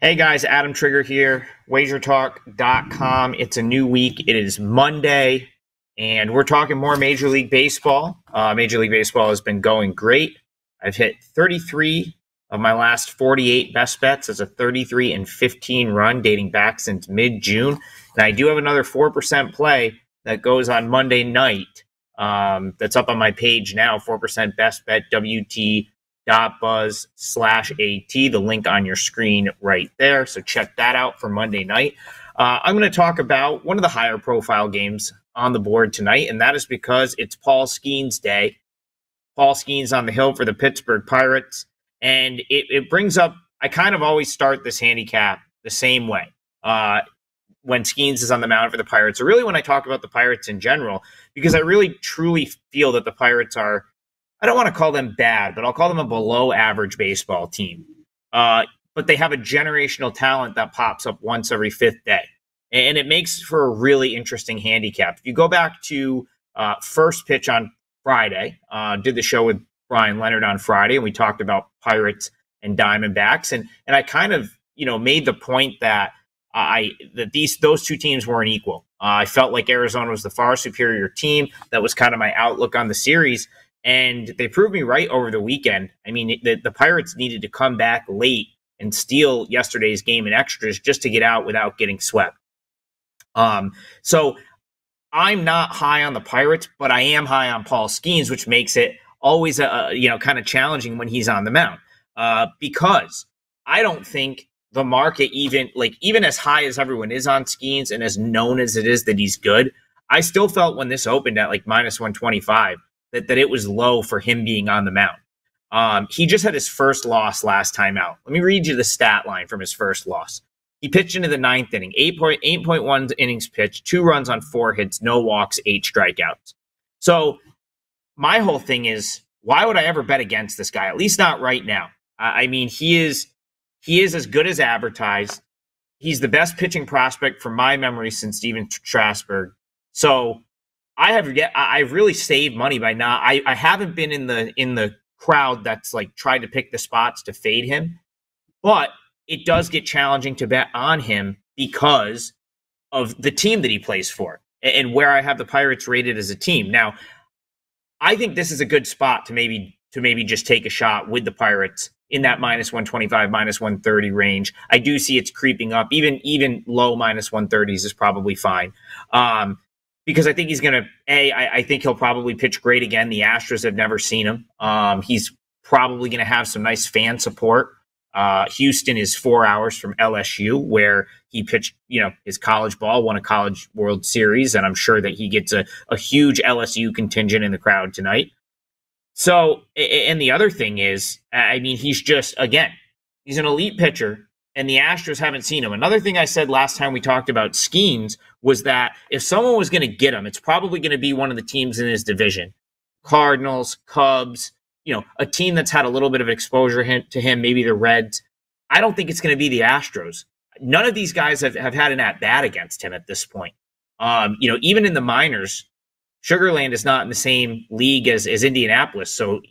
Hey guys, Adam Trigger here, WagerTalk.com. It's a new week. It is Monday, and we're talking more Major League Baseball. Major League Baseball has been going great. I've hit 33 of my last 48 best bets as a 33-15 run dating back since mid-June. And I do have another 4% play that goes on Monday night. That's up on my page now, 4% best bet WT.buzz/AT, the link on your screen right there. So check that out for Monday night. I'm going to talk about one of the higher profile games on the board tonight, and that is because it's Paul Skeens Day. Paul Skeens on the hill for the Pittsburgh Pirates. And it brings up, I kind of always start this handicap the same way when Skeens is on the mound for the Pirates, or really when I talk about the Pirates in general, because I really truly feel that the Pirates are, I don't want to call them bad, but I'll call them a below average baseball team. But they have a generational talent that pops up once every fifth day. And it makes for a really interesting handicap. If you go back to first pitch on Friday, did the show with Brian Leonard on Friday, and we talked about Pirates and Diamondbacks. And I kind of, made the point that those two teams weren't equal. I felt like Arizona was the far superior team. That was kind of my outlook on the series. And they proved me right over the weekend. I mean, the Pirates needed to come back late and steal yesterday's game in extras just to get out without getting swept. So I'm not high on the Pirates, but I am high on Paul Skeens, which makes it always kind of challenging when he's on the mound. Because I don't think the market, even as high as everyone is on Skeens and as known as it is that he's good, I still felt when this opened at like minus 125 that it was low for him being on the mound. He just had his first loss last time out. Let me read you the stat line from his first loss. He pitched into the ninth inning, 8.1 innings pitched, 2 runs on 4 hits, no walks, 8 strikeouts. So my whole thing is, why would I ever bet against this guy? At least not right now. I mean, he is as good as advertised. He's the best pitching prospect from my memory since Steven Strasburg. So I've really saved money by not. I haven't been in the crowd that's like tried to pick the spots to fade him, but it does get challenging to bet on him because of the team that he plays for and where I have the Pirates rated as a team. Now, I think this is a good spot to maybe just take a shot with the Pirates in that minus 125, minus 130 range. I do see it's creeping up. Even low minus 130s is probably fine. Because I think he's going to, I think he'll probably pitch great again. The Astros have never seen him. He's probably going to have some nice fan support. Houston is 4 hours from LSU, where he pitched, his college ball, won a College World Series, and I'm sure that he gets a huge LSU contingent in the crowd tonight. So, and the other thing is, I mean, he's an elite pitcher, and the Astros haven't seen him. Another thing I said last time we talked about Skeens was that if someone was going to get him, it's probably going to be one of the teams in his division. Cardinals, Cubs, a team that's had a little bit of exposure to him, maybe the Reds. I don't think it's going to be the Astros. None of these guys have had an at-bat against him at this point. Even in the minors, Sugarland is not in the same league as Indianapolis. So,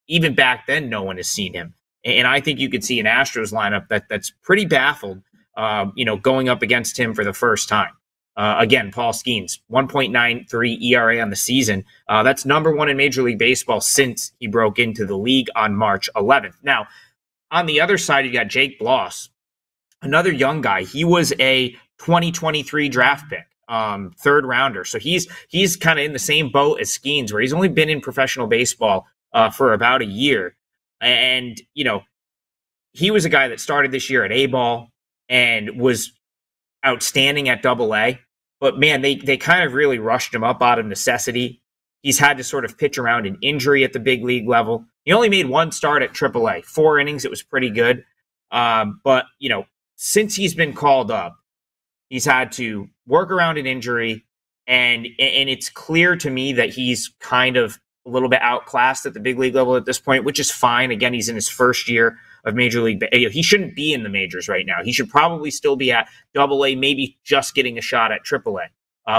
even back then, no one has seen him. And I think you could see an Astros lineup that's pretty baffled, going up against him for the first time. Again, Paul Skeens, 1.93 ERA on the season. That's number 1 in Major League Baseball since he broke into the league on March 11th. Now, on the other side, you got Jake Bloss, another young guy. He was a 2023 draft pick, third rounder. So he's kind of in the same boat as Skeens, where he's only been in professional baseball for about a year. And, he was a guy that started this year at A-ball and was outstanding at Double-A. But, man, they kind of really rushed him up out of necessity. He's had to sort of pitch around an injury at the big league level. He only made 1 start at Triple-A, 4 innings. It was pretty good. But, since he's been called up, he's had to work around an injury. And it's clear to me that he's kind of a little bit outclassed at the big league level at this point, which is fine. Again, he's in his first year of Major League. He shouldn't be in the majors right now. He should probably still be at Double-A, maybe just getting a shot at Triple-A.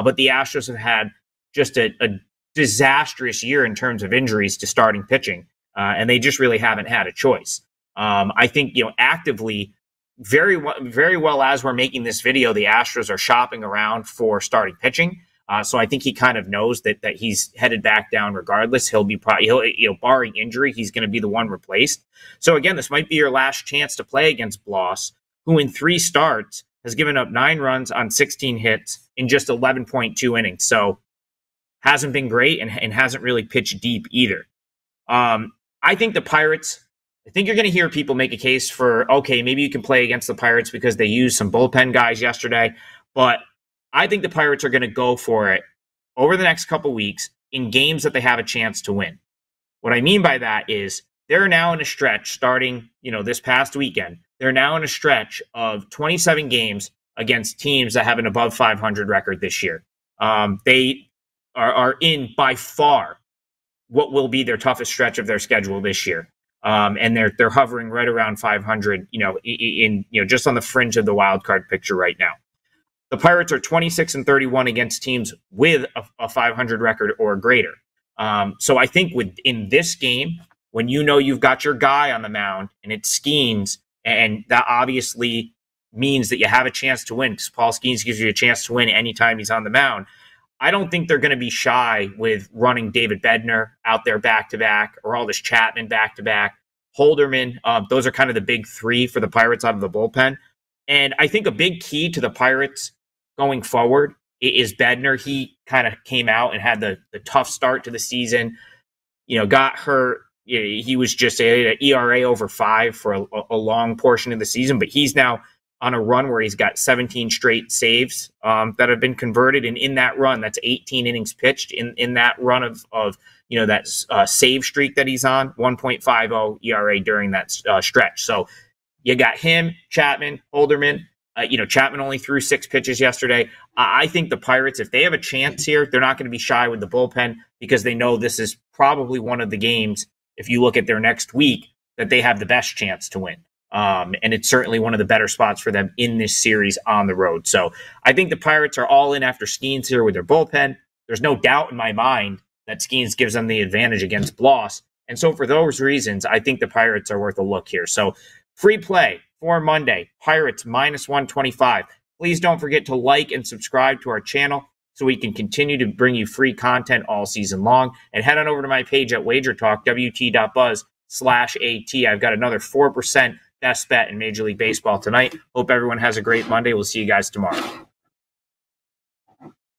But the Astros have had just a disastrous year in terms of injuries to starting pitching, and they just really haven't had a choice. I think, actively, very well as we're making this video, the Astros are shopping around for starting pitching. So I think he kind of knows that he's headed back down regardless. He'll barring injury, he's going to be the one replaced. So again, this might be your last chance to play against Bloss, who in 3 starts has given up 9 runs on 16 hits in just 11.2 innings. So hasn't been great and hasn't really pitched deep either. I think the Pirates, I think you're going to hear people make a case for, okay, maybe you can play against the Pirates because they used some bullpen guys yesterday. But I think the Pirates are going to go for it over the next couple weeks in games that they have a chance to win. What I mean by that is they're now in a stretch starting, this past weekend. They're now in a stretch of 27 games against teams that have an above 500 record this year. They are in by far what will be their toughest stretch of their schedule this year. And they're hovering right around 500, just on the fringe of the wild card picture right now. The Pirates are 26-31 against teams with a 500 record or greater. So I think in this game, when you've got your guy on the mound and it Skeens, and that obviously means that you have a chance to win because Paul Skeens gives you a chance to win anytime he's on the mound. I don't think they're going to be shy with running David Bednar out there back-to-back or Aldis Chapman back-to-back. Holderman, those are kind of the big 3 for the Pirates out of the bullpen. And I think a big key to the Pirates going forward is Bednar. He kind of came out and had the tough start to the season, got hurt. He was just an ERA over 5 for a long portion of the season, but he's now on a run where he's got 17 straight saves that have been converted. And in that run, that's 18 innings pitched in that run of that save streak that he's on, 1.50 ERA during that stretch. So you got him, Chapman, Holderman. Chapman only threw 6 pitches yesterday. I think the Pirates, if they have a chance here, they're not going to be shy with the bullpen because they know this is probably one of the games, if you look at their next week, that they have the best chance to win. And it's certainly one of the better spots for them in this series on the road. So I think the Pirates are all in after Skeens here with their bullpen. There's no doubt in my mind that Skeens gives them the advantage against Bloss. And so for those reasons, I think the Pirates are worth a look here. So free play for Monday, Pirates -125. Please don't forget to like and subscribe to our channel so we can continue to bring you free content all season long. And head on over to my page at WagerTalk, wt.buzz/AT. I've got another 4% best bet in Major League Baseball tonight. Hope everyone has a great Monday. We'll see you guys tomorrow.